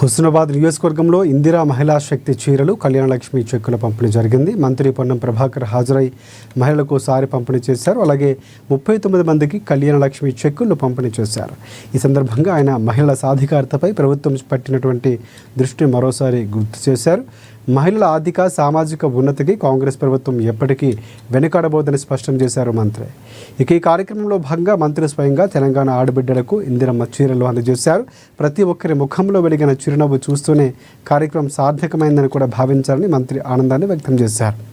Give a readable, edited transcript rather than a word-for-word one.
హుస్నాబాద్ నియోజకవర్గంలో ఇందిరా మహిళా శక్తి చీరలు, కళ్యాణలక్ష్మి చెక్కుల పంపిణీ జరిగింది. మంత్రి పొన్నం ప్రభాకర్ హాజరై మహిళలకు సారి పంపిణీ చేశారు. అలాగే 39 మందికి కళ్యాణలక్ష్మి చెక్కులు పంపిణీ చేశారు. ఈ సందర్భంగా ఆయన మహిళల సాధికారతపై ప్రభుత్వం పట్టినటువంటి దృష్టిని మరోసారి గుర్తు చేశారు. మహిళల ఆర్థిక సామాజిక ఉన్నతికి కాంగ్రెస్ ప్రభుత్వం ఎప్పటికీ వెనుకాడబోదని స్పష్టం చేశారు మంత్రి. ఇక ఈ కార్యక్రమంలో భాగంగా మంత్రి స్వయంగా తెలంగాణ ఆడబిడ్డలకు ఇందిరమ్మ చీరలు అందజేశారు. ప్రతి ఒక్కరి ముఖంలో వెలిగిన చిరునవ్వు చూస్తూనే కార్యక్రమం సార్థకమైందని కూడా భావించాలని మంత్రి ఆనందాన్ని వ్యక్తం చేశారు.